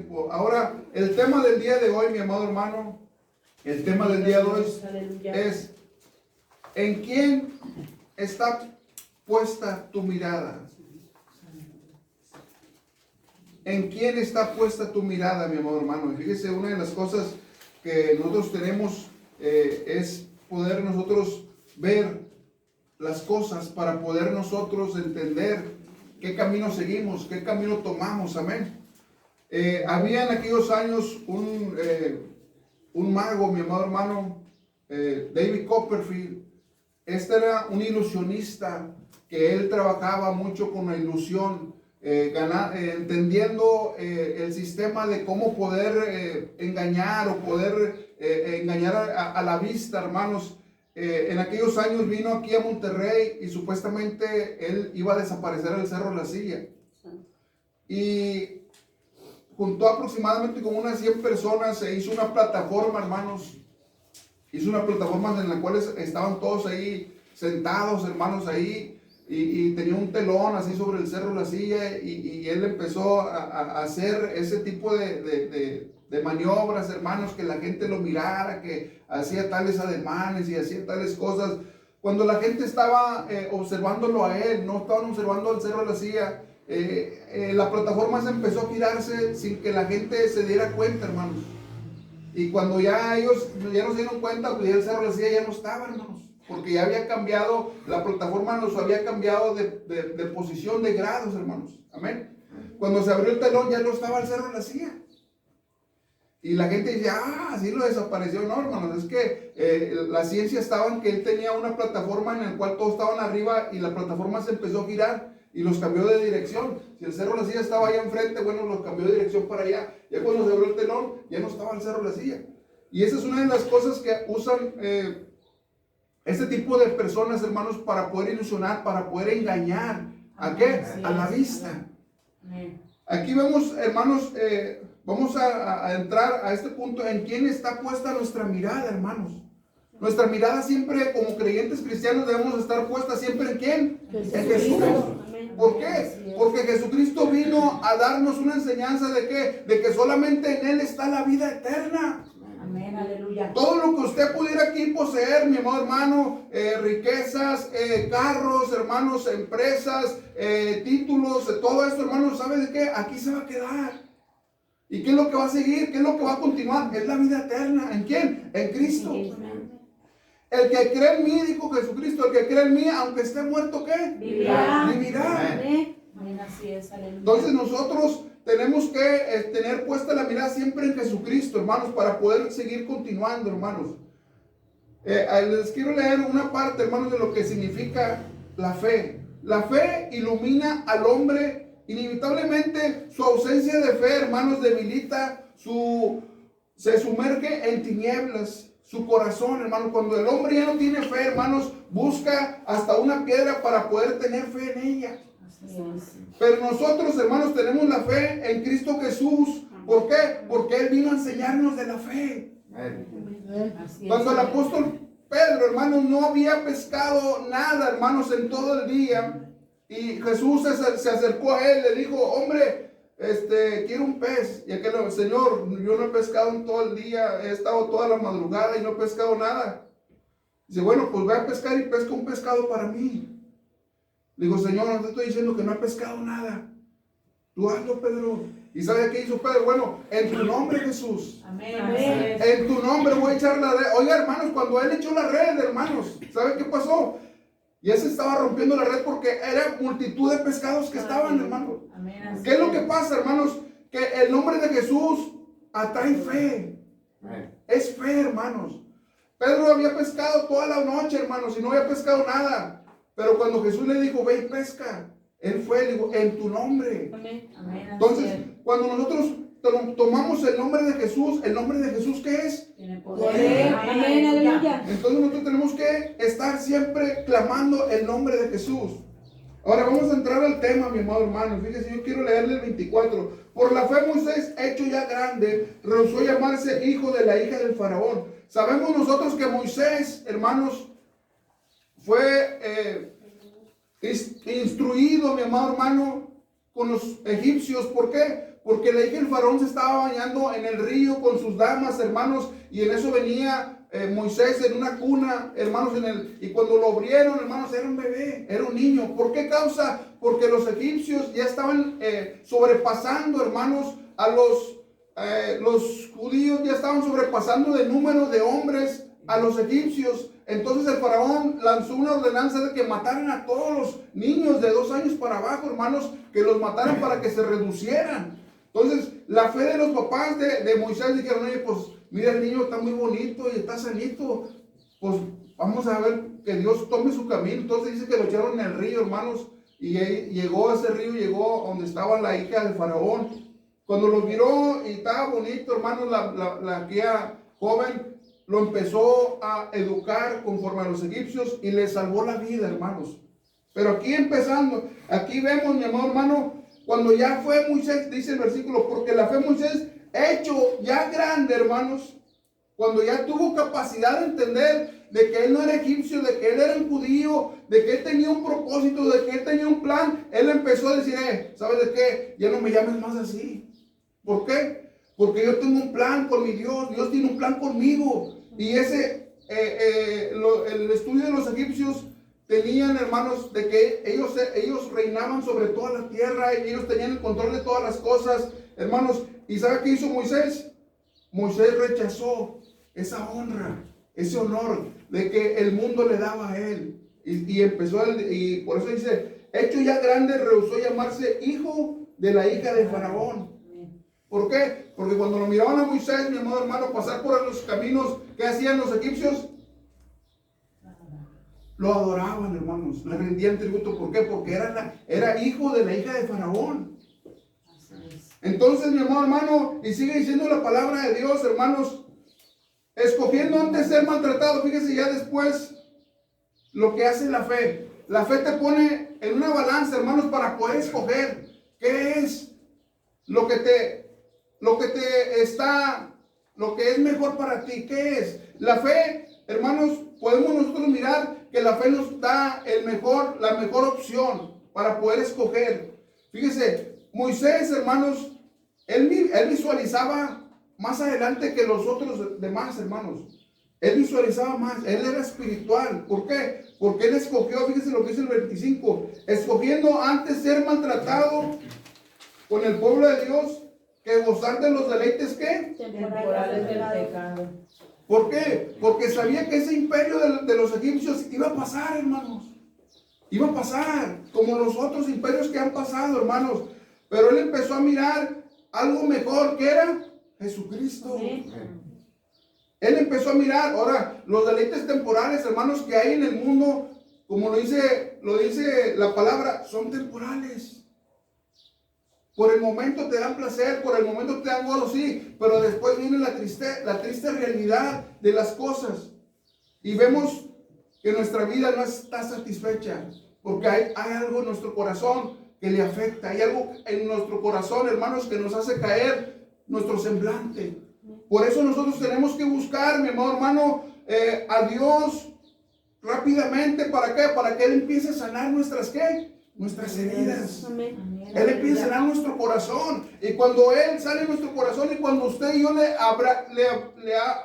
tiempo. Ahora, el tema del día de hoy, mi amado hermano, el tema del día de hoy es: ¿en quién está puesta tu mirada? ¿En quién está puesta tu mirada, mi amado hermano? Y fíjese, una de las cosas que nosotros tenemos es poder nosotros ver las cosas para poder nosotros entender qué camino seguimos, qué camino tomamos, amén. Había en aquellos años un mago, mi amado hermano, David Copperfield. Este era un ilusionista que él trabajaba mucho con la ilusión, entendiendo el sistema de cómo poder engañar o poder engañar a la vista, hermanos. En aquellos años vino aquí a Monterrey y supuestamente él iba a desaparecer el Cerro La Silla. Y juntó aproximadamente como unas 100 personas, se hizo una plataforma, hermanos. Hizo una plataforma en la cual estaban todos ahí sentados, hermanos, ahí. Y tenía un telón así sobre el Cerro La Silla, y él empezó a hacer ese tipo de maniobras, hermanos, que la gente lo mirara, que hacía tales ademanes y hacía tales cosas. Cuando la gente estaba observándolo a él, no estaban observando al Cerro La Silla, la plataforma se empezó a girarse sin que la gente se diera cuenta, hermanos. Y cuando ya ellos ya no se dieron cuenta, pues ya el Cerro La Silla ya no estaba, hermanos, porque ya había cambiado, la plataforma nos había cambiado de posición, de grados, hermanos. Amén. Cuando se abrió el telón ya no estaba el Cerro La Silla. Y la gente dice, así lo desapareció. No, hermanos, es que la ciencia estaba en que él tenía una plataforma en la cual todos estaban arriba y la plataforma se empezó a girar y los cambió de dirección. Si el Cerro La Silla estaba allá enfrente, bueno, los cambió de dirección para allá. Ya cuando se abrió el telón, ya no estaba el Cerro La Silla. Y esa es una de las cosas que usan este tipo de personas, hermanos, para poder ilusionar, para poder engañar. ¿A qué? A la vista. Aquí vemos, hermanos, vamos a entrar a este punto: ¿en quién está puesta nuestra mirada, hermanos? Nuestra mirada siempre, como creyentes cristianos, debemos estar puesta siempre ¿en quién? En Jesús. ¿Por qué? Porque Jesucristo vino a darnos una enseñanza de ¿qué? De que solamente en Él está la vida eterna. Amén, aleluya. Todo lo que usted pudiera aquí poseer, mi amado hermano, riquezas, carros, hermanos, empresas, títulos, todo esto, hermanos, ¿sabe de qué? Aquí se va a quedar. ¿Y qué es lo que va a seguir? ¿Qué es lo que va a continuar? Es la vida eterna. ¿En quién? En Cristo. El que cree en mí, dijo Jesucristo, el que cree en mí, aunque esté muerto, ¿qué? Vivirá. Vivirá. Amén, así es, aleluya. Entonces nosotros tenemos que tener puesta la mirada siempre en Jesucristo, hermanos, para poder seguir continuando, hermanos. Les quiero leer una parte, hermanos, de lo que significa la fe. La fe ilumina al hombre. Inevitablemente su ausencia de fe, hermanos, debilita, se sumerge en tinieblas su corazón, hermanos. Cuando el hombre ya no tiene fe, hermanos, busca hasta una piedra para poder tener fe en ella. Pero nosotros, hermanos, tenemos la fe en Cristo Jesús. ¿Por qué? Porque Él vino a enseñarnos de la fe. Cuando el apóstol Pedro, hermanos, no había pescado nada, hermanos, en todo el día, y Jesús se acercó a él, le dijo, hombre, quiero un pez. Y aquel, Señor, yo no he pescado en todo el día, he estado toda la madrugada y no he pescado nada. Dice, bueno, pues voy a pescar y pesca un pescado para mí. Digo, Señor, no te estoy diciendo que no he pescado nada. Tú hazlo, Pedro. ¿Y sabe qué hizo Pedro? Bueno, en tu nombre, Jesús. Amén. En tu nombre voy a echar la red. Oiga, hermanos, cuando él echó la red, hermanos, ¿sabe qué pasó? Y él se estaba rompiendo la red porque era multitud de pescados que estaban, hermanos. ¿Qué es lo que pasa, hermanos? Que el nombre de Jesús atrae fe. Es fe, hermanos. Pedro había pescado toda la noche, hermanos, y no había pescado nada. Pero cuando Jesús le dijo, ve y pesca, él fue, le dijo, en tu nombre. Entonces, cuando nosotros tomamos el nombre de Jesús, ¿el nombre de Jesús qué es? Tiene poder. Amén, aleluya. Entonces nosotros tenemos que estar siempre clamando el nombre de Jesús. Ahora vamos a entrar al tema, mi amado hermano. Fíjese, yo quiero leerle el 24. Por la fe Moisés, hecho ya grande, rehusó llamarse hijo de la hija del faraón. Sabemos nosotros que Moisés, hermanos, fue instruido, mi amado hermano, con los egipcios. ¿Por qué? Porque la hija del faraón se estaba bañando en el río con sus damas, hermanos, y en eso venía Moisés en una cuna, hermanos, y cuando lo abrieron, hermanos, era un bebé, era un niño. ¿Por qué causa? Porque los egipcios ya estaban sobrepasando, hermanos, a los judíos ya estaban sobrepasando de número de hombres a los egipcios. Entonces el faraón lanzó una ordenanza de que mataran a todos los niños de 2 años para abajo, hermanos, que los mataran para que se reducieran. Entonces la fe de los papás de Moisés dijeron, oye, pues mira, el niño está muy bonito y está sanito, pues vamos a ver que Dios tome su camino. Entonces dice que lo echaron en el río, hermanos, y llegó a ese río, llegó donde estaba la hija del faraón. Cuando lo miró y estaba bonito, hermanos, la guía joven lo empezó a educar conforme a los egipcios y le salvó la vida, hermanos. Pero aquí empezando, aquí vemos, mi amor, hermano, cuando ya fue Moisés, dice el versículo, porque la fe de Moisés, hecho ya grande, hermanos, cuando ya tuvo capacidad de entender de que él no era egipcio, de que él era un judío, de que él tenía un propósito, de que él tenía un plan, él empezó a decir, ¿sabes de qué? Ya no me llames más así. ¿Por qué? Porque yo tengo un plan con mi Dios, Dios tiene un plan conmigo. Y el estudio de los egipcios tenían, hermanos, de que ellos reinaban sobre toda la tierra y ellos tenían el control de todas las cosas, hermanos. ¿Y sabe qué hizo Moisés? Moisés rechazó esa honra, ese honor de que el mundo le daba a él. Y empezó, y por eso dice, hecho ya grande, rehusó llamarse hijo de la hija de Faraón. ¿Por qué? Porque cuando lo miraban a Moisés, mi amado hermano, pasar por los caminos que hacían los egipcios, lo adoraban, hermanos, le rendían tributo. ¿Por qué? Porque era hijo de la hija de Faraón. Entonces, mi amado hermano, y sigue diciendo la palabra de Dios, hermanos, escogiendo antes ser maltratado. Fíjese ya después lo que hace la fe. La fe te pone en una balanza, hermanos, para poder escoger qué es lo que es mejor para ti. ¿Qué es? La fe, hermanos, podemos nosotros mirar que la fe nos da la mejor opción para poder escoger. Fíjese, Moisés, hermanos, él visualizaba más adelante que los otros demás, hermanos. Él visualizaba más, él era espiritual. ¿Por qué? Porque él escogió, fíjese lo que dice el 25, escogiendo antes ser maltratado con el pueblo de Dios que gozar de los deleites ¿qué? Temporales del pecado. ¿Por qué? Porque sabía que ese imperio de los egipcios iba a pasar, hermanos. Iba a pasar, como los otros imperios que han pasado, hermanos. Pero él empezó a mirar algo mejor, que era Jesucristo. Él empezó a mirar, ahora, los deleites temporales, hermanos, que hay en el mundo, como lo dice la palabra, son temporales. Por el momento te dan placer, por el momento te dan gozo, sí, pero después viene la triste realidad de las cosas. Y vemos que nuestra vida no está satisfecha, porque hay algo en nuestro corazón que le afecta, hay algo en nuestro corazón, hermanos, que nos hace caer nuestro semblante. Por eso nosotros tenemos que buscar, mi amado hermano, a Dios rápidamente. ¿Para qué? Para que Él empiece a sanar nuestras heridas. Amén. Él empieza a sanar nuestro corazón. Y cuando Él sale en nuestro corazón, y cuando usted y yo le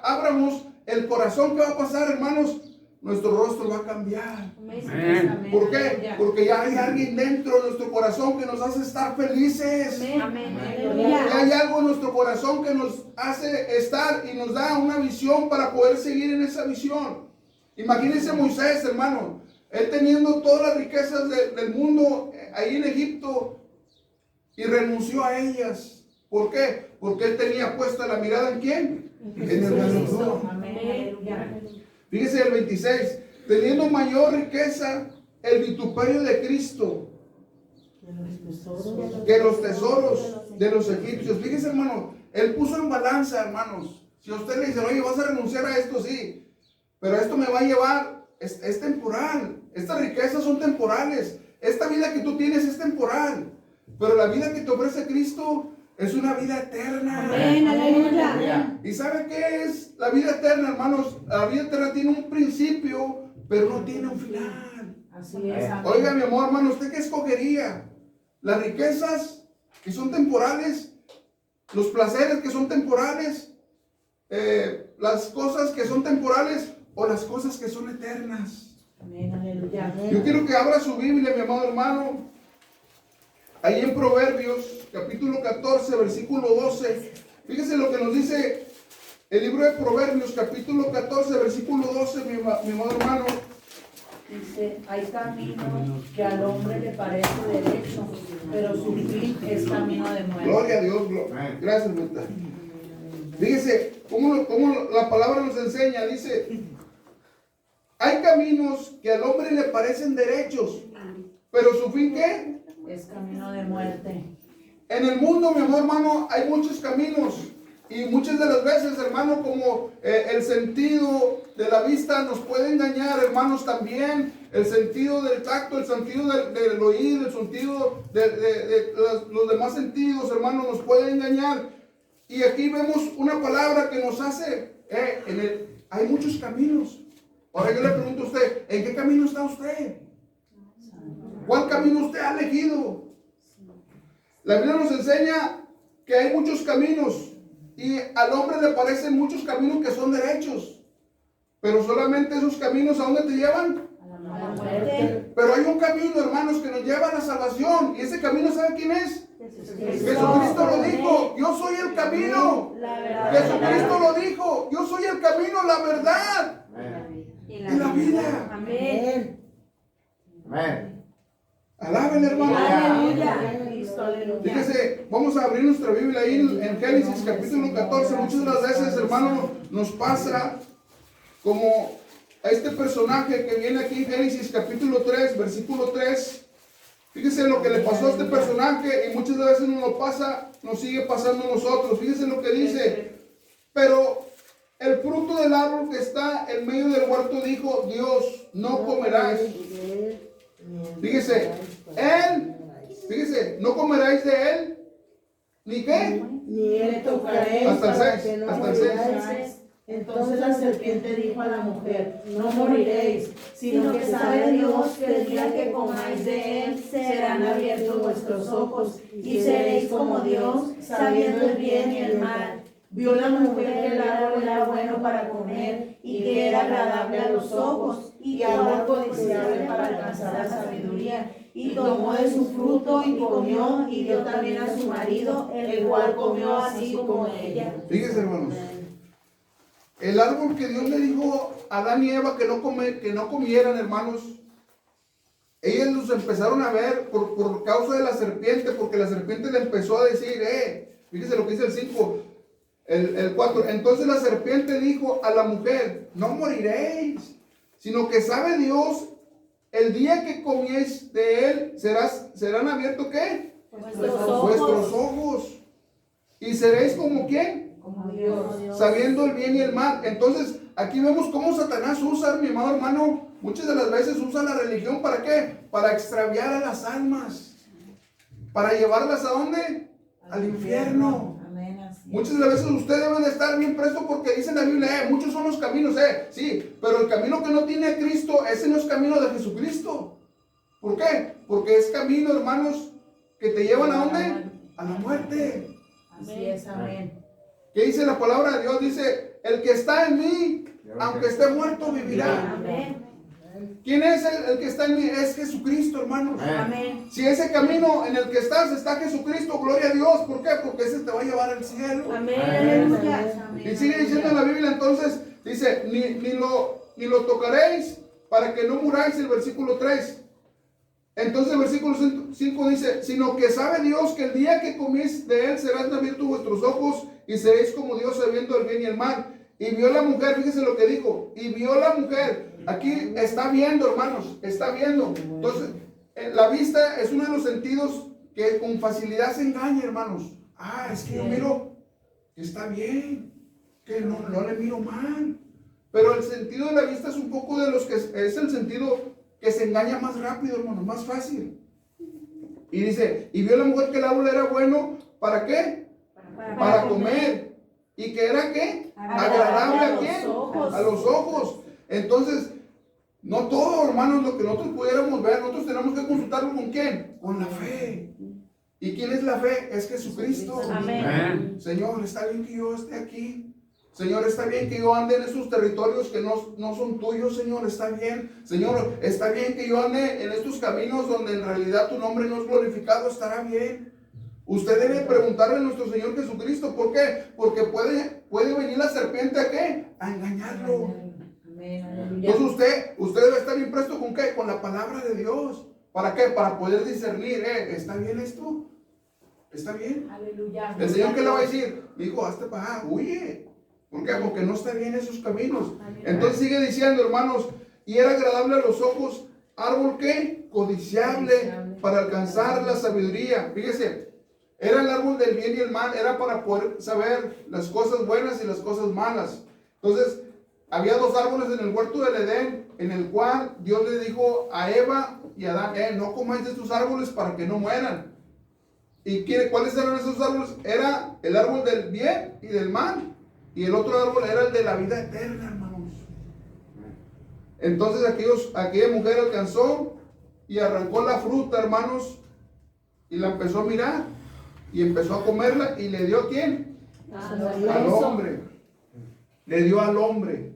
abramos el corazón, ¿qué va a pasar, hermanos? Nuestro rostro va a cambiar. Amén. ¿Por qué? Porque ya hay alguien dentro de nuestro corazón que nos hace estar felices. Amén. Ya hay algo en nuestro corazón que nos hace estar y nos da una visión para poder seguir en esa visión. Imagínense Moisés, hermano, él teniendo todas las riquezas del mundo ahí en Egipto y renunció a ellas. ¿Por qué? Porque él tenía puesta la mirada ¿en quién? En el Redentor. Fíjese el 26, teniendo mayor riqueza el vituperio de Cristo que los tesoros de los egipcios. Fíjese, hermano, él puso en balanza, hermanos. Si a usted le dice, oye, vas a renunciar a esto, sí, pero esto me va a llevar, es temporal. Estas riquezas son temporales. Esta vida que tú tienes es temporal, pero la vida que te ofrece Cristo es una vida eterna. Amén, aleluya. ¿Y sabe qué es la vida eterna, hermanos? La vida eterna tiene un principio, pero no tiene un final. Así es. Amén. Oiga, mi amor, hermano, ¿usted qué escogería? ¿Las riquezas que son temporales los placeres que son temporales, las cosas que son temporales o las cosas que son eternas. Amén, aleluya. Yo quiero que abra su Biblia, mi amado hermano, ahí en Proverbios, capítulo 14, versículo 12. Fíjese lo que nos dice el libro de Proverbios, capítulo 14, versículo 12, mi amado hermano. Dice, hay camino que al hombre le parece derecho, pero su fin es camino de muerte. Gloria a Dios, gracias, Marta. Fíjese cómo la palabra nos enseña, dice, hay caminos que al hombre le parecen derechos, pero su fin, ¿qué? Es camino de muerte. En el mundo, mi amor hermano, hay muchos caminos. Y muchas de las veces, hermano, como el sentido de la vista nos puede engañar, hermanos, también. El sentido del tacto, el sentido del oído, el sentido de los demás sentidos, hermanos, nos puede engañar. Y aquí vemos una palabra que nos hace, hay muchos caminos. Ahora yo le pregunto a usted, ¿en qué camino está usted? ¿Cuál camino usted ha elegido? La Biblia nos enseña que hay muchos caminos. Y al hombre le parecen muchos caminos que son derechos. Pero solamente esos caminos, ¿a dónde te llevan? A la muerte. Pero hay un camino, hermanos, que nos lleva a la salvación. Y ese camino, ¿sabe quién es? Jesucristo lo dijo. Yo soy el camino. Jesucristo lo dijo. Yo soy el camino, la verdad y la vida. Amén. Amén. Alaben, hermano. Aleluya. Cristo, aleluya. Fíjese, vamos a abrir nuestra Biblia ahí en Génesis capítulo 14. Muchas de las veces, hermano, nos pasa como a este personaje que viene aquí en Génesis capítulo 3, versículo 3. Fíjese lo que le pasó a este personaje y muchas veces nos sigue pasando a nosotros. Fíjese lo que dice. Pero el fruto del árbol que está en medio del huerto dijo Dios, no comerás. Fíjese, no comeráis de él, ¿ni qué? Ni él tocaréis. Hasta el 6, hasta el 6. Entonces la serpiente dijo a la mujer, no moriréis, sino que sabe Dios que el día que comáis de él serán abiertos vuestros ojos y seréis como Dios, sabiendo el bien y el mal. Vio la mujer que el árbol era bueno para comer y que era agradable a los ojos y árbol codiciable para alcanzar la sabiduría. Y tomó de su fruto y comió y dio también a su marido, el cual comió así como ella. Fíjense, hermanos, el árbol que Dios le dijo a Adán y Eva que no comieran, hermanos, ellos los empezaron a ver por causa de la serpiente, porque la serpiente le empezó a decir, fíjense lo que dice el 5, el 4, entonces la serpiente dijo a la mujer, no moriréis, sino que sabe Dios, el día que comiéis de él, serán abiertos, ¿qué? Vuestros ojos. ¿Y seréis como quién? Como Dios. Sabiendo el bien y el mal. Entonces, aquí vemos cómo Satanás usa, mi amado hermano, muchas de las veces usa la religión, ¿para qué? Para extraviar a las almas. Para llevarlas ¿a dónde? Al infierno. Muchas de las veces usted debe de estar bien presto porque dice en la Biblia, muchos son los caminos, sí, pero el camino que no tiene a Cristo, ese no es camino de Jesucristo. ¿Por qué? Porque es camino, hermanos, que te llevan ¿a dónde? A la muerte. Así es, amén. ¿Qué dice la palabra de Dios? Dice, el que está en mí, aunque esté muerto, vivirá. Amén. ¿Quién es el que está en mí? Es Jesucristo, hermanos. Amén. Si ese camino en el que estás está Jesucristo, gloria a Dios. ¿Por qué? Porque ese te va a llevar al cielo. Amén. Aleluya. Y sigue diciendo en la Biblia, entonces, dice, ni lo tocaréis para que no muráis, el versículo 3. Entonces el versículo 5 dice, sino que sabe Dios que el día que coméis de él serán abiertos vuestros ojos y seréis como Dios sabiendo el bien y el mal. Y vio la mujer, fíjese lo que dijo, y vio la mujer, aquí está viendo, hermanos, está viendo. Entonces, la vista es uno de los sentidos que con facilidad se engaña, hermanos. Es que yo miro que está bien, que no le miro mal. Pero el sentido de la vista es un poco de los que es el sentido que se engaña más rápido, hermanos, más fácil. Y dice, y vio la mujer que el árbol era bueno, ¿para qué? Para comer. ¿Y que era qué? Agradable a quién? A los ojos. Entonces, no todo, hermanos, lo que nosotros pudiéramos ver, nosotros tenemos que consultarlo con quién? Con la fe. ¿Y quién es la fe? Es Jesucristo. Amén. Señor, está bien que yo esté aquí. Señor, está bien que yo ande en esos territorios que no son tuyos, Señor, está bien. Señor, está bien que yo ande en estos caminos donde en realidad tu nombre no es glorificado, estará bien. Usted debe preguntarle a nuestro Señor Jesucristo, ¿por qué? Porque puede venir la serpiente ¿a qué? A engañarlo. Entonces usted debe estar bien presto ¿con qué? Con la palabra de Dios. ¿Para qué? Para poder discernir, ¿está bien esto? ¿Está bien? Aleluya. El Señor, ¿qué le va a decir? Hijo, hazte para allá, huye. ¿Por qué? Porque no está bien esos caminos. Entonces sigue diciendo, hermanos, y era agradable a los ojos, árbol ¿qué? Codiciable para alcanzar la sabiduría. Fíjese, era el árbol del bien y el mal, era para poder saber las cosas buenas y las cosas malas. Entonces, había dos árboles en el huerto del Edén, en el cual Dios le dijo a Eva y a Adán, no comáis de estos árboles para que no mueran. ¿Y cuáles eran esos árboles? Era el árbol del bien y del mal. Y el otro árbol era el de la vida eterna, hermanos. Entonces aquella mujer alcanzó y arrancó la fruta, hermanos, y la empezó a mirar, y empezó a comerla, y le dio ¿a quién? Al hombre. Le dio al hombre.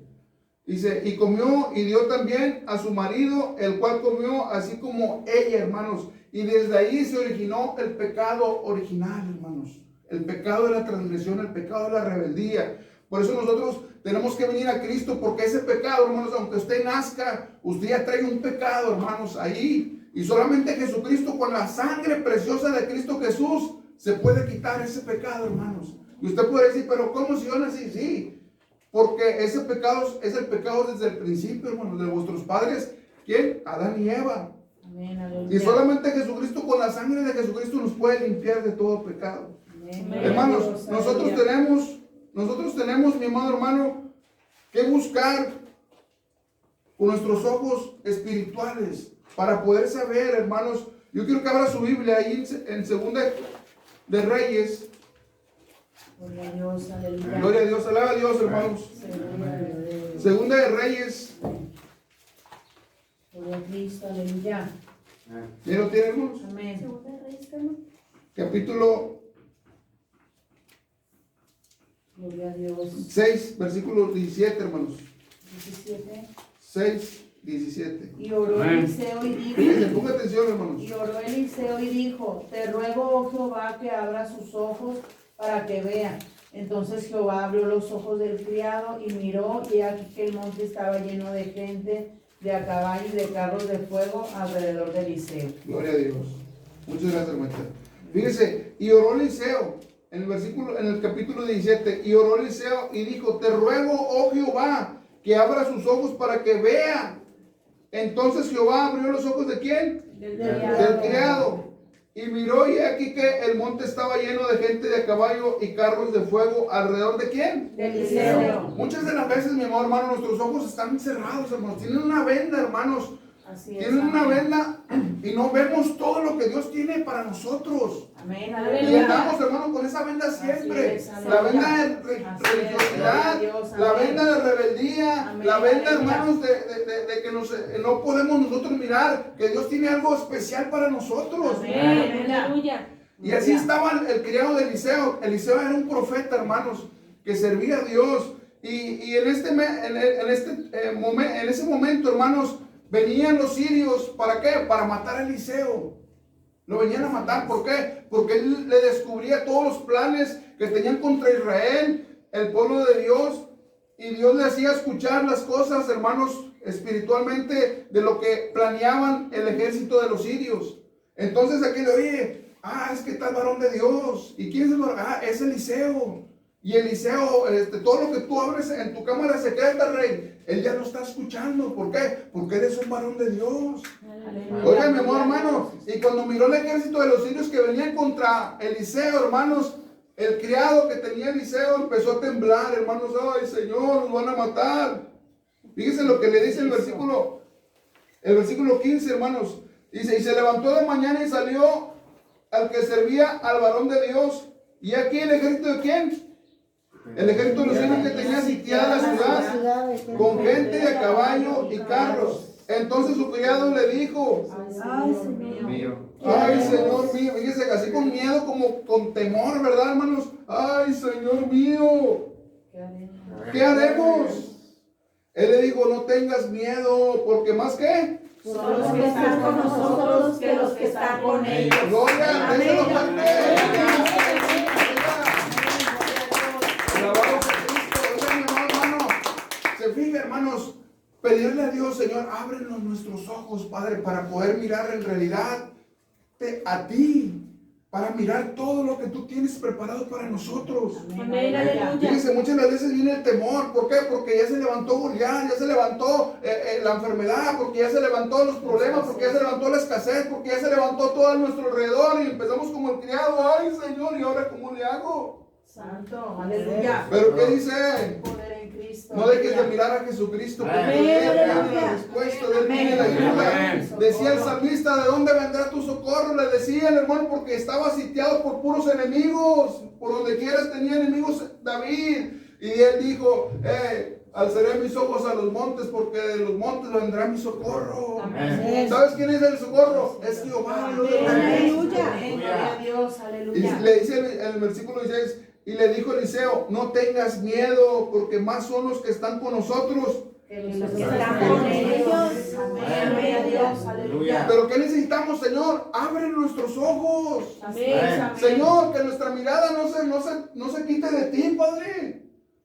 Dice, y comió y dio también a su marido, el cual comió así como ella, hermanos. Y desde ahí se originó el pecado original, hermanos. El pecado de la transgresión, el pecado de la rebeldía. Por eso nosotros tenemos que venir a Cristo, porque ese pecado, hermanos, aunque usted nazca, usted ya trae un pecado, hermanos, ahí. Y solamente Jesucristo, con la sangre preciosa de Cristo Jesús, se puede quitar ese pecado, hermanos. Y usted puede decir, pero ¿cómo si yo nací? Sí, porque ese pecado es el pecado desde el principio, hermanos, de vuestros padres. ¿Quién? Adán y Eva. Amén, y solamente Jesucristo, con la sangre de Jesucristo, nos puede limpiar de todo pecado. Amén. Hermanos, nosotros tenemos, mi amado hermano, que buscar con nuestros ojos espirituales para poder saber, hermanos. Yo quiero que abra su Biblia ahí en Segunda de Reyes. Gloria a Dios, aleluya. Gloria a Dios, alaba a Dios, hermanos. Segunda de Reyes. Gloria a Cristo, aleluya. ¿Ya lo tienen, hermanos? Amén. Capítulo Gloria a Dios. 6, versículo 17, hermanos. 17. 6, 17. Y oró Eliseo y Fíjense, dijo. ponga atención, hermanos. Y oró Eliseo y dijo: Te ruego, oh Jehová, que abra sus ojos para que vea. Entonces Jehová abrió los ojos del criado y miró, y aquí que el monte estaba lleno de gente, de a caballo y de carros de fuego alrededor de Eliseo. Gloria a Dios. Muchas gracias, hermanita. Fíjese, y oró Eliseo en el capítulo 17, y oró Eliseo y dijo: Te ruego, oh Jehová, que abra sus ojos para que vea. Entonces Jehová abrió los ojos ¿de quién? Del criado. Y miró, y aquí que el monte estaba lleno de gente de a caballo y carros de fuego alrededor ¿de quién? De Eliseo. Muchas de las veces, mi amor, hermano, nuestros ojos están cerrados, hermanos. Tienen una venda, hermanos. Así es. Tienen una venda y no vemos todo lo que Dios tiene para nosotros. Amén, Y aleluya. andamos, hermano, con esa venda siempre. Así es, La venda aleluya. de Así es, religiosidad, gloria a Dios, la amén. venda de rebeldía, Amén, la venda, aleluya. hermanos, de que no podemos nosotros mirar que Dios tiene algo especial para nosotros. Amén, aleluya. Y así estaba el criado de Eliseo. Eliseo era un profeta, hermanos, que servía a Dios. Y en ese momento, hermanos, venían los sirios. ¿Para qué? Para matar a Eliseo. Lo venían a matar. ¿Por qué? Porque él le descubría todos los planes que tenían contra Israel, el pueblo de Dios. Y Dios le hacía escuchar las cosas, hermanos, espiritualmente, de lo que planeaban el ejército de los sirios. Entonces aquí le oye, es que tal varón de Dios. ¿Y quién es el varón? Es Eliseo. Y Eliseo, todo lo que tú abres en tu cámara secreta, rey, él ya lo está escuchando. ¿Por qué? Porque eres un varón de Dios. Oiga, mi amor, hermano, y cuando miró el ejército de los sirios que venían contra Eliseo, hermanos, el criado que tenía Eliseo empezó a temblar, hermanos. Ay, Señor, nos van a matar. Fíjense lo que le dice el versículo 15, hermanos. Dice, y se levantó de mañana y salió al que servía al varón de Dios. Y aquí el ejército de quién? El ejército de los sirios que tenía sitiada la ciudad con gente de a caballo y carros. Entonces su criado le dijo, Ay, Señor mío. ay, Señor mío, fíjese, así con miedo, como con temor, ¿verdad, hermanos? Ay, Señor mío, ¿qué haremos? Él le dijo, no tengas miedo, porque más que Son los que están con nosotros que los que están con ellos. gloria, Amén. déselo fuerte. Alabado sea Cristo. Oiga, mi amado hermano, se fija, hermanos, pedirle a Dios, Señor, ábrenos nuestros ojos, Padre, para poder mirar en realidad a ti, para mirar todo lo que tú tienes preparado para nosotros. Amén, aleluya. Fíjense, muchas de las veces viene el temor. ¿Por qué? Porque ya se levantó Goliat, ya se levantó la enfermedad, porque ya se levantó los problemas, porque ya se levantó la escasez, porque ya se levantó todo a nuestro alrededor y empezamos como el criado. Ay, Señor, ¿y ahora cómo le hago? Santo, aleluya. ¿Pero qué dice? Poder en Cristo. No dejes de mirar a Jesucristo, porque Amén. de Él viene la Aleluya. respuesta, de Él viene la Amén. ayuda. Amén. Decía el salmista, ¿de dónde vendrá tu socorro? Le decía el hermano, porque estaba sitiado por puros enemigos. Por donde quieras tenía enemigos David. Y él dijo, alzaré mis ojos a los montes, porque de los montes vendrá mi socorro. Amén. ¿Sabes quién es el socorro? Es Jehová. Dios de los ejércitos. Aleluya. Gloria a Dios, Y aleluya. le dice en el versículo 16, y le dijo Eliseo, no tengas miedo, porque más son los que están con nosotros. Que los que están con ellos. Amén, gloria a Dios, aleluya. Pero ¿qué necesitamos, Señor? Abre nuestros ojos. Amén, amén. Señor, que nuestra mirada no se quite de ti, Padre.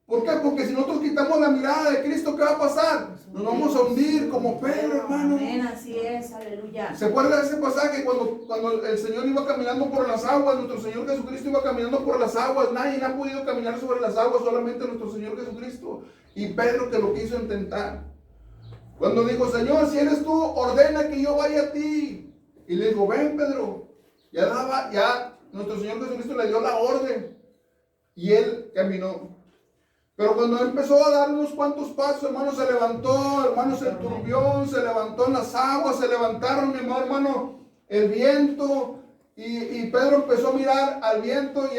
¿Por qué? Porque si nosotros quitamos la mirada de Cristo, ¿qué va a pasar? Nos vamos a hundir como Pedro, hermano. Amén, así es, aleluya. ¿Se acuerda de ese pasaje cuando el Señor iba caminando por las aguas? Nuestro Señor Jesucristo iba caminando por las aguas. Nadie ha podido caminar sobre las aguas, solamente nuestro Señor Jesucristo. Y Pedro que lo quiso intentar. Cuando dijo, Señor, si eres tú, ordena que yo vaya a ti. Y le dijo, ven, Pedro. Ya nuestro Señor Jesucristo le dio la orden. Y él caminó. Pero cuando empezó a dar unos cuantos pasos, hermano, se levantó, hermanos, el turbión, se levantó en las aguas, se levantaron, mi hermano, el viento. Y Pedro empezó a mirar al viento y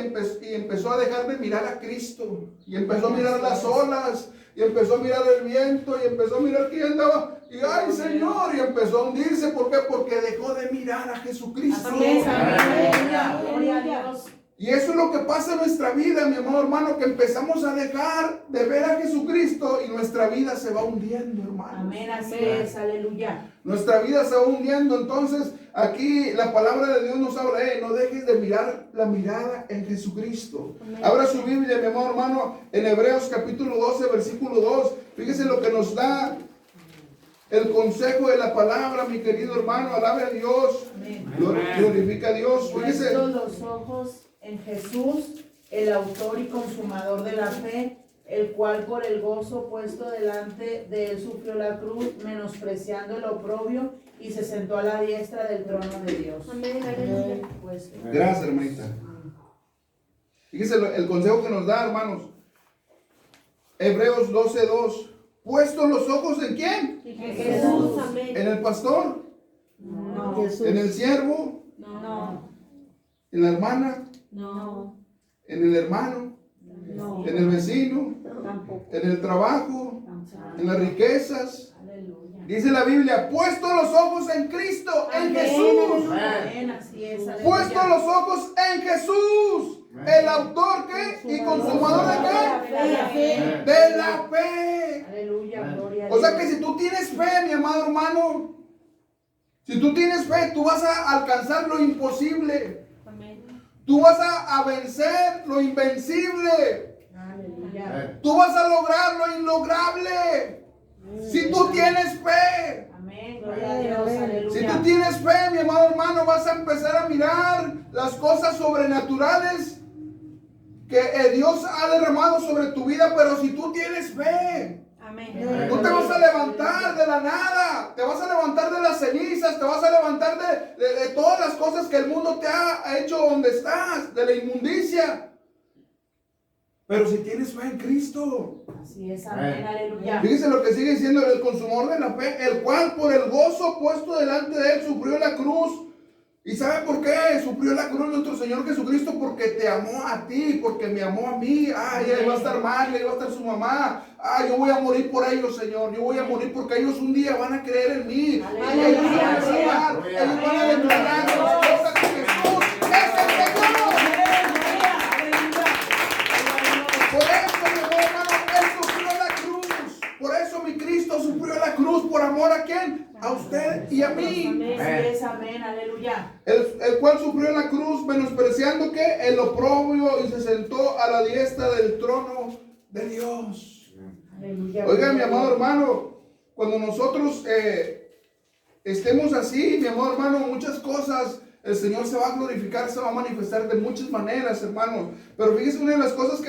empezó a dejar de mirar a Cristo. Y empezó a mirar las olas, y empezó a mirar el viento, y empezó a mirar quién andaba. Y ay, Señor, y empezó a hundirse. ¿Por qué? Porque dejó de mirar a Jesucristo. Así es, amén, gloria a Dios. Y eso es lo que pasa en nuestra vida, mi amado hermano, que empezamos a dejar de ver a Jesucristo y nuestra vida se va hundiendo, hermano. Amén, así es, aleluya. Nuestra vida se va hundiendo. Entonces, aquí la palabra de Dios nos habla, no dejes de mirar la mirada en Jesucristo. Amén. Abra su Biblia, mi amado hermano, en Hebreos capítulo 12, versículo 2. Fíjese lo que nos da el consejo de la palabra, mi querido hermano. Alabe a Dios. Amén. Glorifica a Dios. Fíjese. Puestos los ojos en Jesús, el autor y consumador de la fe, el cual por el gozo puesto delante de él sufrió la cruz, menospreciando el oprobio, y se sentó a la diestra del trono de Dios. Amén, aleluya. Pues, Gracias, hermanita. Fíjese el consejo que nos da, hermanos. Hebreos 12:2. ¿Puestos los ojos en quién? Jesús, amén. ¿En el pastor? no, ¿En el siervo? no, ¿En la hermana? No, ¿En el hermano? no, ¿En el vecino? tampoco. ¿En el trabajo? ¿En las riquezas? aleluya. Dice la Biblia, puestos los ojos en Cristo, en Amén, Jesús. amén, así es, aleluya. Puestos los ojos en Jesús. El autor que y consumador de qué? De la fe. Aleluya, gloria a O Dios. sea que si tú tienes fe, mi amado hermano, si tú tienes fe, tú vas a alcanzar lo imposible. Amén. Tú vas a vencer lo invencible. Aleluya. Tú vas a lograr lo inlograble. Si tú tienes fe. Amén, gloria a Dios, aleluya. Si tú tienes fe, mi amado hermano, vas a empezar a mirar las cosas sobrenaturales que Dios ha derramado sobre tu vida. Pero si tú tienes fe, Amén. tú te vas a levantar de la nada, te vas a levantar de las cenizas, te vas a levantar de todas las cosas que el mundo te ha hecho donde estás, de la inmundicia. Pero si tienes fe en Cristo, Así es, amén, aleluya. fíjese lo que sigue diciendo el consumador de la fe, el cual por el gozo puesto delante de él sufrió la cruz ¿Y sabe por qué sufrió la cruz nuestro Señor Jesucristo? Porque te amó a ti, porque me amó a mí. Ay, ahí va a estar María, ahí va a estar su mamá. Ay, yo voy a morir por ellos, Señor. Yo voy a morir porque ellos un día van a creer en mí. Aleluya. Ellos van a salvar. Ellos van a declarar las cosas que Jesús es el Señor. Por eso, mi amor, hermano, Él sufrió la cruz. Por eso mi Cristo sufrió la cruz. ¿Por amor a quién? A usted y a mí. Amén. Amén. Aleluya. El cual sufrió la cruz, menospreciando que el oprobio, y se sentó a la diestra del trono de Dios. Aleluya. Oiga, mi amado hermano, cuando nosotros estemos así, mi amado hermano, muchas cosas, el Señor se va a glorificar, se va a manifestar de muchas maneras, hermano. Pero fíjese, una de las cosas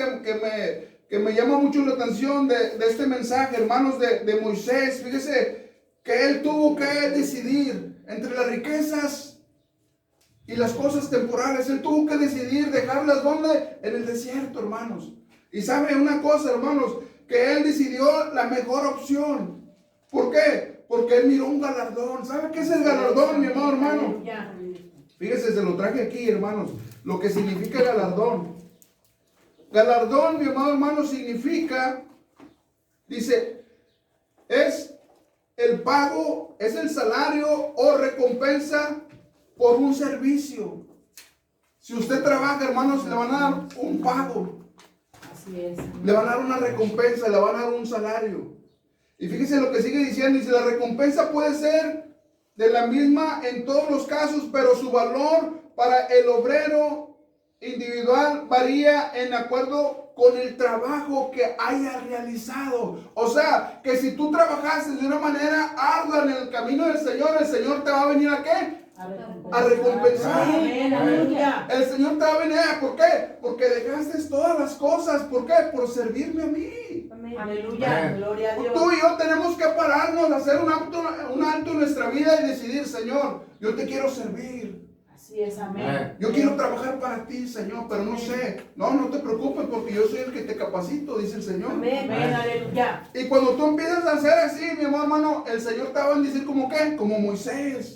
que me llama mucho la atención de este mensaje, hermanos, de Moisés, fíjese que él tuvo que decidir entre las riquezas y las cosas temporales. Él tuvo que decidir dejarlas donde, en el desierto, hermanos. Y sabe una cosa, hermanos, que él decidió la mejor opción. ¿Por qué? Porque él miró un galardón. ¿Sabe qué es el galardón, mi amado hermano? Aleluya. Fíjese, se lo traje aquí, hermanos, lo que significa galardón. Galardón, mi amado hermano, significa, dice, es el pago, es el salario o recompensa por un servicio. Si usted trabaja, hermanos, le van a dar un pago. Así es. Le van a dar una recompensa, le van a dar un salario. Y fíjese lo que sigue diciendo, dice, la recompensa puede ser de la misma en todos los casos, pero su valor para el obrero individual varía en acuerdo con el trabajo que haya realizado. O sea, que si tú trabajaste de una manera ardua en el camino del Señor, el Señor te va a venir ¿a qué? A recompensar. Amén. Aleluya. El Señor te va a venir. ¿Por qué? Porque dejaste todas las cosas. ¿Por qué? Por servirme a mí. Aleluya. Gloria a Dios. Tú y yo tenemos que pararnos, hacer un alto en nuestra vida y decidir, Señor, yo te quiero servir. Así es. Amén. Yo quiero trabajar para ti, Señor, pero no sé. No te preocupes porque yo soy el que te capacito, dice el Señor. Amén. Aleluya. Y cuando tú empiezas a hacer así, mi amor, hermano, el Señor te va a bendecir como ¿qué? Como Moisés.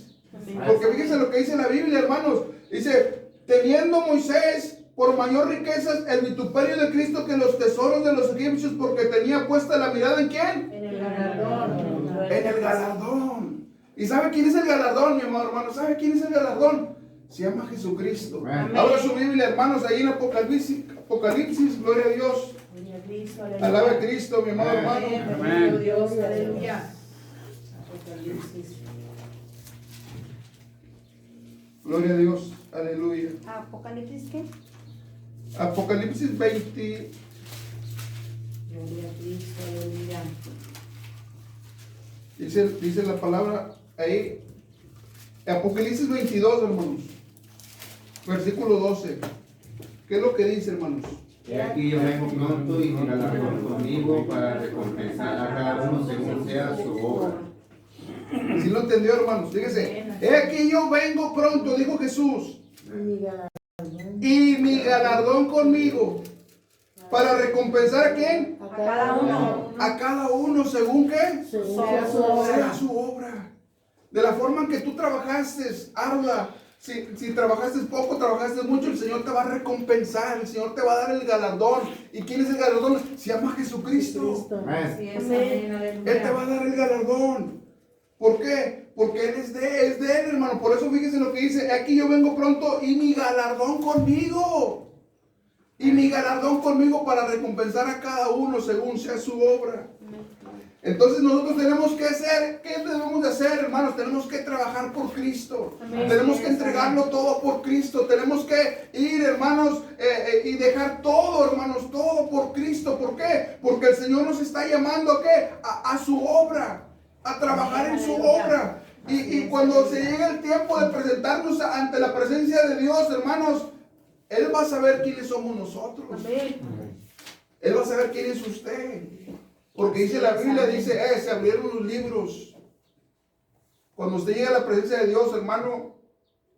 Porque fíjense lo que dice la Biblia, hermanos. Dice, teniendo Moisés por mayor riquezas el vituperio de Cristo que los tesoros de los egipcios, porque tenía puesta la mirada ¿en quién? En el galardón. En el galardón. ¿Y sabe quién es el galardón, mi amor, hermano? ¿Sabe quién es el galardón? Se llama Jesucristo. Amén. Abra su Biblia, hermanos, ahí en Apocalipsis, gloria a Dios. Gloria a Cristo. Aleluya. Alaba a Cristo, mi amado hermano. Amén. Amén. Bendito Dios. Aleluya. Apocalipsis. Gloria a Dios, aleluya. ¿Apocalipsis qué? Apocalipsis 20, Gloria a Cristo. Aleluya. dice la palabra ahí. Apocalipsis 22, hermanos. Versículo 12. ¿Qué es lo que dice, hermanos? He aquí yo vengo pronto y mi galardón conmigo para recompensar a cada uno según sea su obra. ¿Sí lo entendió, hermanos? Fíjese. He aquí yo vengo pronto, dijo Jesús. Y mi galardón conmigo. ¿Para recompensar a quién? A cada uno. A cada uno, según qué? Sea su obra. Sea su obra. De la forma en que tú trabajaste, ardua. Si trabajaste poco, trabajaste mucho, el Señor te va a recompensar, el Señor te va a dar el galardón. ¿Y quién es el galardón? Se llama Jesucristo. Así es. Amén. Aleluya. Él te va a dar el galardón. ¿Por qué? Porque Él es de Él, hermano. Por eso fíjese lo que dice, aquí yo vengo pronto y mi galardón conmigo. Y mi galardón conmigo para recompensar a cada uno según sea su obra. Entonces nosotros tenemos que hacer, ¿qué debemos de hacer, hermanos? Tenemos que trabajar por Cristo. Amén. Tenemos que entregarlo todo por Cristo. Tenemos que ir, hermanos, y dejar todo, hermanos, todo por Cristo. ¿Por qué? Porque el Señor nos está llamando ¿a qué? A su obra, a trabajar en su obra. Y cuando se llega el tiempo de presentarnos ante la presencia de Dios, hermanos, Él va a saber quiénes somos nosotros. Amén. Él va a saber quién es usted. Porque dice la Biblia, dice, se abrieron los libros. Cuando usted llega a la presencia de Dios, hermano,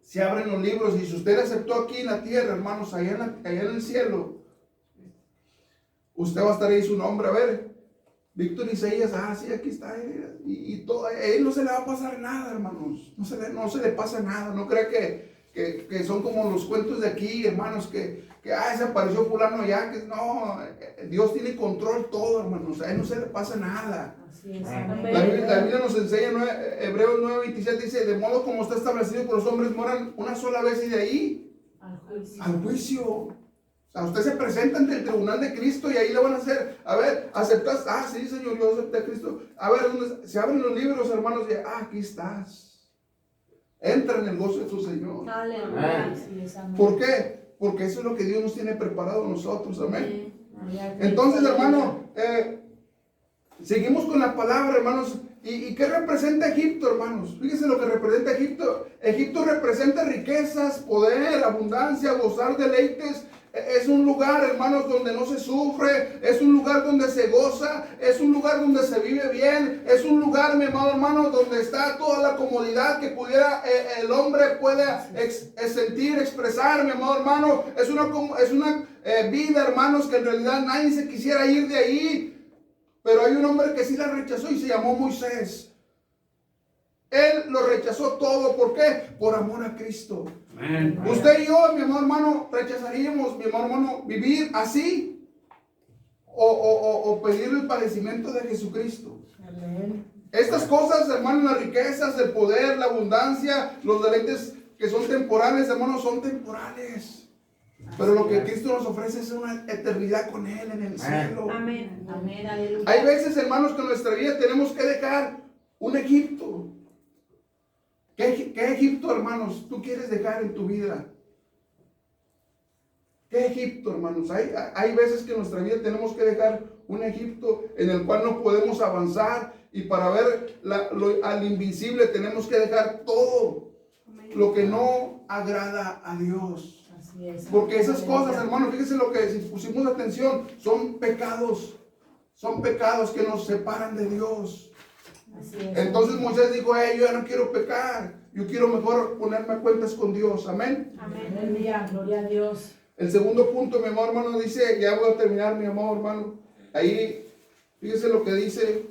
se abren los libros. Y si usted aceptó aquí en la tierra, hermanos, allá en el cielo, usted va a estar ahí su nombre. A ver, Víctor Isaías, sí, aquí está. Y todo, a él no se le va a pasar nada, hermanos. No se le pasa nada. No crea que que son como los cuentos de aquí, hermanos, que se apareció fulano allá, que no, Dios tiene control todo, hermanos, a él no se le pasa nada. Así es, Amén. amén. La Biblia nos enseña, Hebreos 9:27 dice, de modo como está establecido que los hombres moran una sola vez y de ahí Al juicio. al juicio. O sea, usted se presenta ante el tribunal de Cristo y ahí le van a hacer, a ver, ¿aceptas? Ah, sí, Señor, yo acepté a Cristo. A ver, ¿dónde se abren los libros, hermanos? Y, aquí estás. Entra en el gozo de tu Señor. Aleluya. Así es, amén. ¿Por qué? Porque eso es lo que Dios nos tiene preparado a nosotros, amén. Gloria a Cristo. Entonces, hermano, seguimos con la palabra, hermanos. ¿Y qué representa Egipto, hermanos? Fíjense lo que representa Egipto. Egipto representa riquezas, poder, abundancia, gozar deleites. Es un lugar, hermanos, donde no se sufre. Es un lugar donde se goza. Es un lugar donde se vive bien. Es un lugar, mi amado hermano, donde está toda la comodidad que pudiera el hombre pueda sentir, expresar, mi amado hermano. Es una vida, hermanos, que en realidad nadie se quisiera ir de ahí. Pero hay un hombre que sí la rechazó y se llamó Moisés. Él lo rechazó todo. ¿Por qué? Por amor a Cristo. Amén. Usted y yo, mi amado hermano, rechazaríamos, mi amado hermano, vivir así o pedir el padecimiento de Jesucristo. Amén. Estas cosas, hermanos, las riquezas, el poder, la abundancia, los deleites que son temporales, hermanos, son temporales. Pero lo que Cristo nos ofrece es una eternidad con Él en el cielo. Amén. Amén, aleluya. Hay veces, hermanos, que en nuestra vida tenemos que dejar un Egipto. ¿Qué Egipto, hermanos, tú quieres dejar en tu vida? ¿Qué Egipto, hermanos? Hay veces que en nuestra vida tenemos que dejar un Egipto en el cual no podemos avanzar, y para ver al invisible tenemos que dejar todo lo que no agrada a Dios. Así es. Porque esas cosas, Aleluya. hermanos, fíjense lo que, si pusimos atención, son pecados que nos separan de Dios. Así es. Entonces Moisés dijo, yo ya no quiero pecar, yo quiero mejor ponerme a cuentas con Dios, amén. Amén. Aleluya, gloria a Dios. El segundo punto, mi amor hermano, dice, ya voy a terminar, mi amor hermano, ahí, fíjese lo que dice,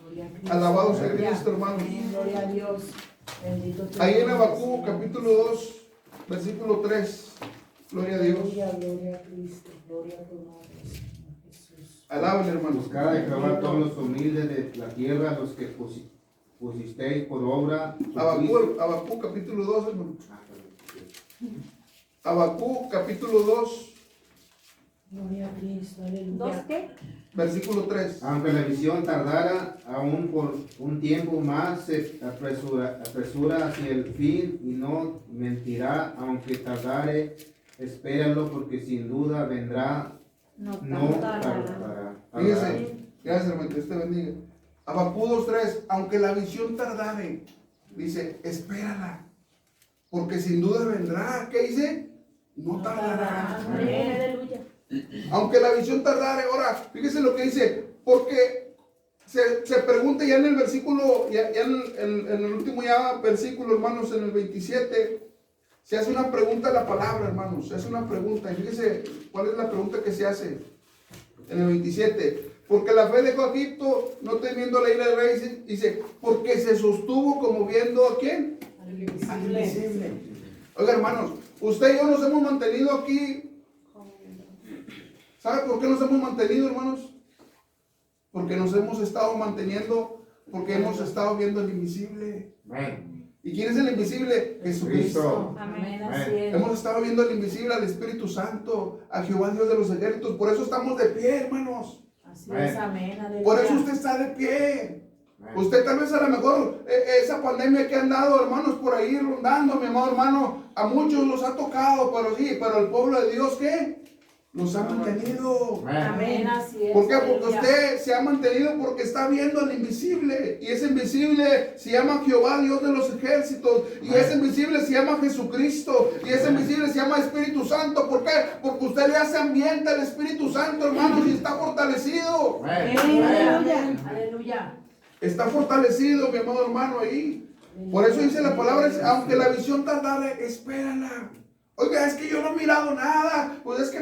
Gloria a Cristo. alabado sea Aleluya. Cristo, hermano. Amén, gloria a Dios. Bendito tu Ahí en nombre, Habacuc, Señor. capítulo 2, versículo 3, gloria a Dios. Aleluya, gloria a Cristo, gloria a tu nombre, Señor Jesús. Alaben, hermanos. Buscad a Jehová todos los humildes de la tierra, los que pusisteis por obra. Habacuc, capítulo 2, hermano. Habacuc, capítulo 2, Gloria a Cristo, aleluya. ¿Dos qué? versículo 3. Aunque la visión tardara aún por un tiempo más, se apresura hacia el fin y no mentirá, aunque tardare, espéralo, porque sin duda vendrá, no tardará. Fíjese, gracias, hermano, Dios te bendiga. Habacuc 2:3, aunque la visión tardare, dice, espérala, porque sin duda vendrá. ¿Qué dice? No tardará. Amén. Aleluya. Aunque la visión tardare. Ahora, fíjese lo que dice, porque se pregunta ya en el versículo, ya en el último versículo, hermanos, en el 27, se hace una pregunta a la palabra, hermanos, se hace una pregunta, y fíjese cuál es la pregunta que se hace en el 27. Porque la fe dejó a Egipto, no temiendo la ira del rey, dice, porque se sostuvo como viendo a quién. Al invisible. Oiga, hermanos, usted y yo nos hemos mantenido aquí. ¿Sabe por qué nos hemos mantenido, hermanos? Porque nos hemos estado manteniendo, porque hemos estado viendo el invisible. Amén. ¿Y quién es el invisible? Jesucristo. Amén, Amén. así es. Hemos estado viendo el invisible, al Espíritu Santo, a Jehová Dios de los ejércitos. Por eso estamos de pie, hermanos. Así es, amén, aleluya. Por eso usted está de pie. Usted tal vez a lo mejor esa pandemia que han dado, hermanos, por ahí rondando, mi amado hermano, a muchos los ha tocado, pero sí, pero el pueblo de Dios, ¿qué? Los ha mantenido. Amén, así es. ¿Por qué? Porque aleluya. usted se ha mantenido porque está viendo al invisible. Y ese invisible se llama Jehová, Dios de los ejércitos. Y ese invisible se llama Jesucristo. Y ese invisible se llama Espíritu Santo. ¿Por qué? Porque usted le hace ambiente al Espíritu Santo, hermanos, y está fortalecido. Amén, Aleluya. aleluya. Está fortalecido, mi amado hermano, ahí. Por eso dice la palabra, aunque la visión tardare, espérala. Oiga, es que yo no he mirado nada, pues es que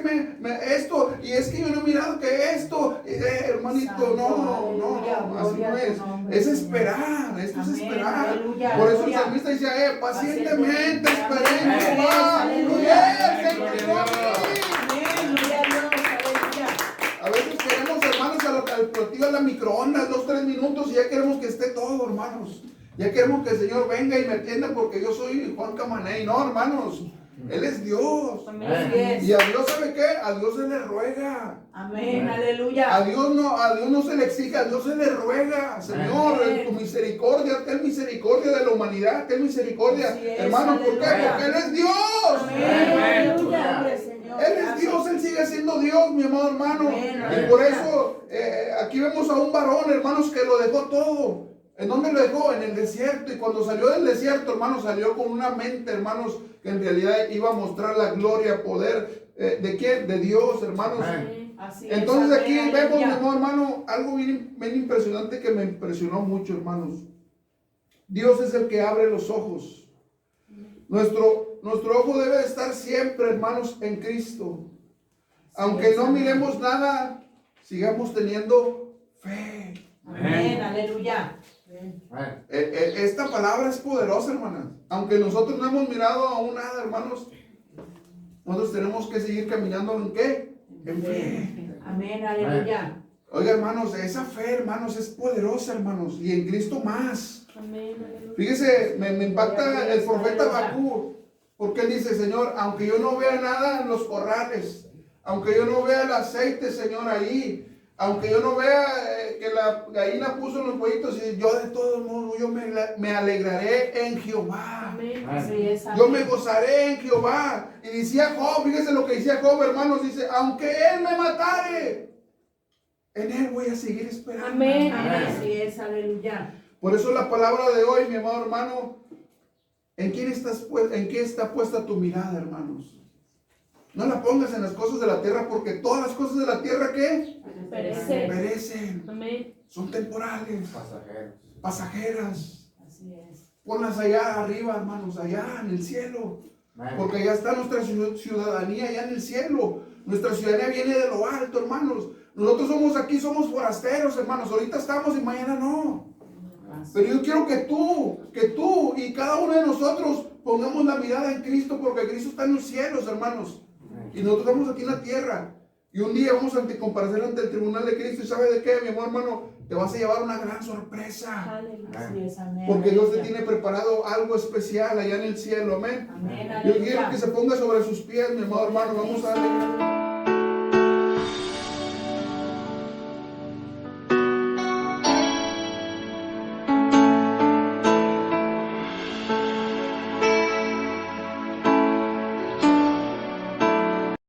esto, y es que yo no he mirado que esto, hermanito, no, así no es. Es esperar, esto es Amén, esperar. aleluya, Por eso el gloria. salmista dice, pacientemente esperemos microondas 2-3 minutos y ya queremos que esté todo, hermanos. Ya queremos que el Señor venga y me atienda porque yo soy Juan Camaney. No, hermanos, Él es Dios. Así es. Y a Dios, ¿sabe qué? A Dios se le ruega. Amén, aleluya. A Dios no se le exige, a Dios se le ruega. Señor, en tu misericordia, ten misericordia de la humanidad, ten misericordia. Así es, Hermano, ¿por qué? aleluya. Porque Él es Dios. Amén, aleluya. Amén. Señor, Él es gracias. Dios, Él sigue siendo Dios, mi amado hermano. Amén, Y por eso aquí vemos a un varón, hermanos, que lo dejó todo. ¿En dónde lo dejó? En el desierto. Y cuando salió del desierto, hermanos, salió con una mente, hermanos, que en realidad iba a mostrar la gloria, poder, ¿de quién? De Dios, hermanos. Amén. Así es, Entonces amén, aquí vemos, mi aleluya. amado hermano, algo bien impresionante que me impresionó mucho, hermanos. Dios es el que abre los ojos. Nuestro ojo debe de estar siempre, hermanos, en Cristo. Aunque es, no amén. miremos nada, sigamos teniendo fe. Amén, aleluya. Amén. Esta palabra es poderosa, hermanas. Aunque nosotros no hemos mirado aún nada, hermanos, nosotros tenemos que seguir caminando en ¿qué? En fe. Amén, aleluya. Oiga, hermanos, esa fe, hermanos, es poderosa, hermanos. Y en Cristo más. Amén, aleluya. Fíjese, me impacta el profeta Habacuc, porque él dice, Señor, aunque yo no vea nada en los corrales, aunque yo no vea el aceite, Señor, ahí, aunque yo no vea que la gallina puso en los huevitos, y yo de todos modos, yo me alegraré en Jehová. Amén. Así es, amén. Yo me gozaré en Jehová. Y decía Job, fíjese lo que decía Job, hermanos, dice, aunque él me matare, en él voy a seguir esperando. Amén. Amén, así es, aleluya. Por eso la palabra de hoy, mi amado hermano, ¿en qué está puesta tu mirada, hermanos? No la pongas en las cosas de la tierra, porque todas las cosas de la tierra, ¿qué? Perecer. Perecen, Amén. son temporales, Pasajeros. pasajeras. Así es. Ponlas allá arriba, hermanos, allá en el cielo. Amén. Porque allá está nuestra ciudadanía, allá en el cielo. Nuestra ciudadanía viene de lo alto, hermanos. Nosotros somos aquí, somos forasteros, hermanos. Ahorita estamos y mañana no. Pero yo quiero que tú y cada uno de nosotros pongamos la mirada en Cristo, porque Cristo está en los cielos, hermanos. Y nosotros estamos aquí en la tierra. Y un día vamos a comparecer ante el tribunal de Cristo. ¿Y sabe de qué, mi amor, hermano? Te vas a llevar una gran sorpresa. Aleluya. Así es, amén. Porque Dios te aleluya. tiene preparado algo especial allá en el cielo. Amén. Amén, Yo quiero aleluya. que se ponga sobre sus pies, mi amado hermano. Vamos a darle.